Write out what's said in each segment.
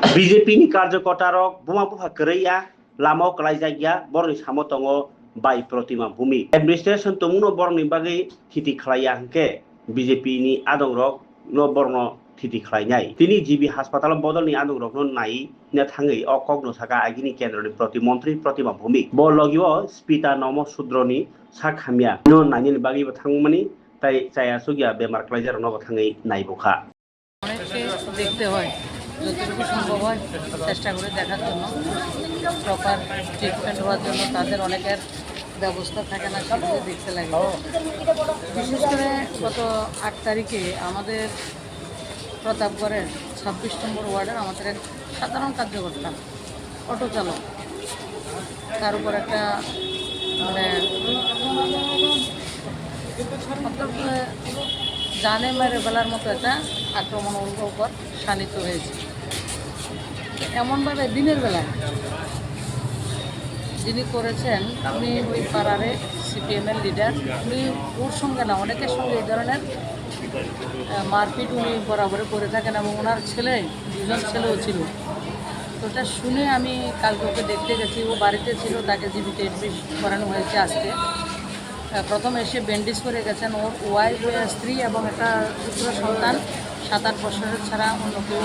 BJP ni कार्यकर्ता rok buma buha kereya lama kelai jaya borni samo tongo bai protima bumi administration tumuno borni bagi titi khlaya hangke BJP ni adong rok no borno titi khlainai tini GB hospital bodol ni adong rok no nai na thangai o kogno saka agini kendro ni protimantri protima bumi bo logio spita nomo sudroni sakhamya no nani bagi thangmani tai chaya sugya bemar khlaijar no thangai nai bokha দেখতে হয় যতটুকু সম্ভব হয় চেষ্টা করে দেখার জন্য proper treatment হওয়ার জন্য তাদের অনেকের ব্যবস্থা থাকে না সেগুলো দেখতে লাগে বিশেষ করে গত ৮ তারিখে আমাদের প্রতাপগড়ের ২৬ নম্বর ওয়ার্ডের আমাদের এক সাধারণ কার্যকর্তা অটো চালক তার উপর একটা মানে জানে মেরে ফেলার মতো একটা আক্রমণ ওর উপর শানিত হয়েছে এমনভাবে দিনের বেলায় যিনি করেছেন উনি ওই পাড়ারে সিপিএমের লিডার উনি ওর সঙ্গে না অনেকের সঙ্গে এই ধরনের মারপিট উনি বরাবরে করে থাকেন এবং ওনার ছেলে দুজন ছেলেও ছিল তো ওটা শুনে আমি কালকে ওকে দেখতে গেছি ও বাড়িতে ছিল তাকে জীবিত এডমিট করানো হয়েছে আজকে প্রথম এসে ব্যান্ডেজ করে গেছেন ওর ওয়াইফ স্ত্রী এবং একটা পুত্র সন্তান ৭-৮ বছরের ছাড়া অন্য কেউ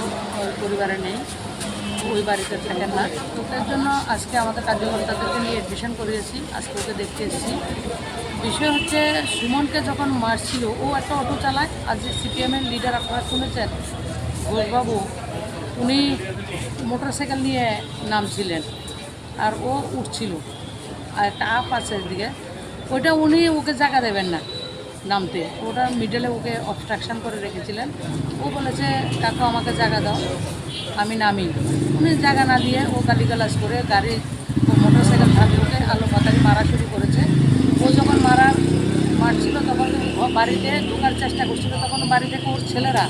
পরিবারে নেই ওই বাড়িতে থাকেন না তো তার জন্য আজকে আমাদের কার্যকর্তাদেরকে নিয়ে এডমিশন করিয়েছি আজকে ওকে দেখতে এসেছি বিষয় হচ্ছে সুমনকে যখন মারছিল ও একটা অটো চালায় আজ সিপিএমের লিডার আপনারা শুনেছেন ঘোষবাবু উনি মোটরসাইকেল নিয়ে নামছিলেন আর ও উঠছিল আর একটা আপ আছে এদিকে ওইটা উনি ওকে জায়গা দেবেন না নামতে ওটা মিডলে ওকে অবস্ট্রাকশন করে রেখেছিলেন ও বলেছে কাকু আমাকে জায়গা দাও আমি নামি উনি জায়গা না দিয়ে ও গালিগালাজ করে গাড়ি মোটরসাইকেল থাকলে ওকে আলো পাতারি মারা শুরু করেছে ও যখন মারছিল তখন বাড়িতে ঢোকার চেষ্টা করছিল তখন বাড়ি থেকে ওর ছেলেরা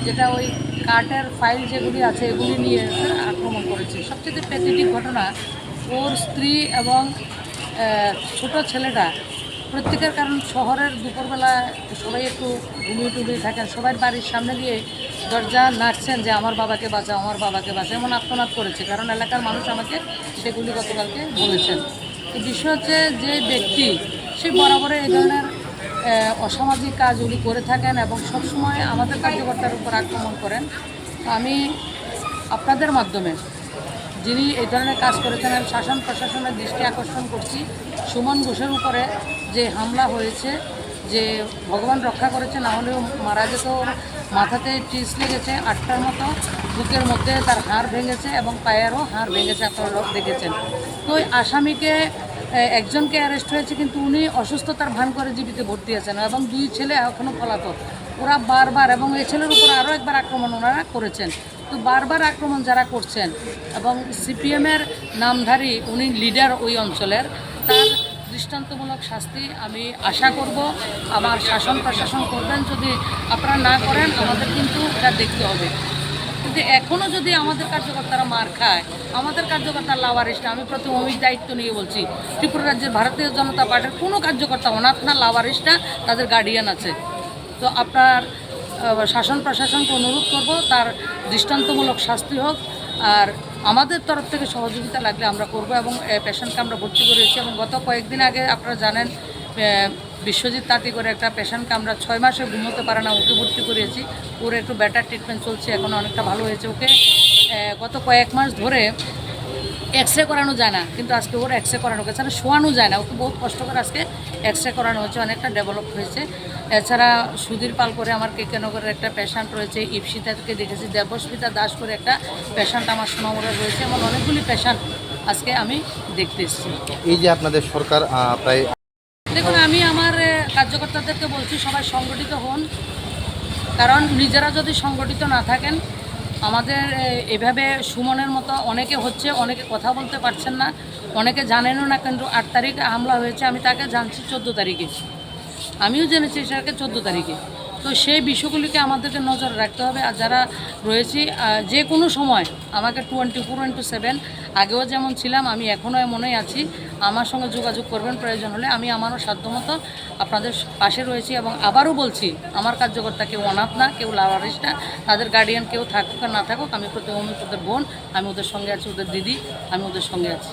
যেটা ওই কাঠের ফাইল যেগুলি আছে এগুলি নিয়ে আক্রমণ করেছে সবচেয়ে প্যাথেটিক ঘটনা ওর স্ত্রী এবং ছোট ছেলেটা প্রত্যেকের কারণ শহরের দুপুরবেলা সবাই একটু ঘুমিয়ে থাকেন সবাই বাড়ির সামনে দিয়ে দরজা নাড়ছেন যে আমার বাবাকে বাঁচাও আমার বাবাকে বাঁচাও এমন আত্মনাদ করেছে কারণ এলাকার মানুষ আমাকে সেগুলি গতকালকে বলেছেন তো বিষয় হচ্ছে যে ব্যক্তি সে বরাবরে এই ধরনের অসামাজিক কাজ উনি করে থাকেন এবং সবসময় আমাদের কার্যকর্তার উপর আক্রমণ করেন আমি আপনাদের মাধ্যমে যিনি এই ধরনের কাজ করেছেন আমি শাসন প্রশাসনের দৃষ্টি আকর্ষণ করছি সুমন ঘোষের উপরে যে হামলা হয়েছে যে ভগবান রক্ষা করেছে না হলেও মারা যেত মাথাতে টিস লেগেছে ৮টার মতো বুকের মধ্যে তার হাড় ভেঙেছে এবং পায়েরও হাড় ভেঙেছে আপনারা লোক দেখেছেন তো ওই আসামিকে একজনকে অ্যারেস্ট হয়েছে কিন্তু উনি অসুস্থতার ভান করে জীবিত ভর্তি আছেন এবং 2 ছেলে এখনও পলাতক ওরা বারবার এবং এই ছেলের উপর আরও একবার আক্রমণ ওনারা করেছেন তো বারবার আক্রমণ যারা করছেন এবং সিপিএমের নামধারী উনি লিডার ওই অঞ্চলের তার দৃষ্টান্তমূলক শাস্তি আমি আশা করব আমার শাসন প্রশাসন করবেন যদি আপনারা না করেন আমাদের কিন্তু এটা দেখতে হবে কিন্তু এখনও যদি আমাদের কার্যকর্তারা মার খায় আমাদের কার্যকর্তা লাওয়ারিস্টটা আমি প্রথম অমিক দায়িত্ব নিয়ে বলছি ত্রিপুরা রাজ্যের ভারতীয় জনতা পার্টির কোনো কার্যকর্তা অনাথ না লাওয়ারিস্টটা তাদের গার্ডিয়ান আছে তো আপনার শাসন প্রশাসনকে অনুরোধ করব তার দৃষ্টান্তমূলক শাস্তি হোক আর আমাদের তরফ থেকে সহযোগিতা লাগলে আমরা করব এবং পেশেন্টকে আমরা ভর্তি করেছি এবং গত কয়েকদিন আগে আপনারা জানেন বিশ্বজিৎ তাঁতি করে একটা পেশেন্টকে আমরা 6 মাসে ঘুমোতে পারে না ওকে ভর্তি করেছি ওর একটু বেটার ট্রিটমেন্ট চলছে এখন অনেকটা ভালো হয়েছে ওকে গত কয়েক মাস ধরে এক্সরে করানো যায় না কিন্তু আজকে ওর এক্সরে করানো গেছে না শোয়ানো যায় না ওকে বহুত কষ্ট করে আজকে এক্সরে করানো হচ্ছে অনেকটা ডেভেলপ হয়েছে এছাড়া সুধীর পাল করে আমার কেকেনগরের একটা পেশেন্ট রয়েছে ইপসিতাকে দেখেছি দেবস্মিতা দাস করে একটা পেশেন্ট আমার সোনামুড়ে রয়েছে এমন অনেকগুলি পেশেন্ট আজকে আমি দেখতে এসেছি এই যে আপনাদের সরকার প্রায় দেখুন আমি আমার কার্যকর্তাদেরকে বলছি সবাই সংগঠিত হন কারণ নিজেরা যদি সংগঠিত না থাকেন আমাদের এভাবে সুমনের মতো অনেকে হচ্ছে অনেকে কথা বলতে পারছেন না অনেকে জানেনও না কিন্তু ৮ তারিখে হামলা হয়েছে আমি তাকে জানছি 14 তারিখে আমিও জেনেছি সেটাকে 14 তারিখে তো তো সেই বিষয়গুলিকে আমাদেরকে নজরে রাখতে হবে। আর যারা রয়েছি যে কোনো সময় আমাকে 24/7 আগেও যেমন ছিলাম, আমি এখনও এমনই আছি। আমার সঙ্গে যোগাযোগ করবেন প্রয়োজন হলে। আমি আমারও সাধ্যমতো আপনাদের পাশে রয়েছি এবং আবারও বলছি, আমার কার্যকর্তা কেউ অনাথ না, কেউ লাভারিস না, তাদের গার্ডিয়ান কেউ থাকুক আর না থাকুক, আমি প্রতি ওদের বোন, আমি ওদের সঙ্গে আছি, ওদের দিদি, আমি ওদের সঙ্গে আছি।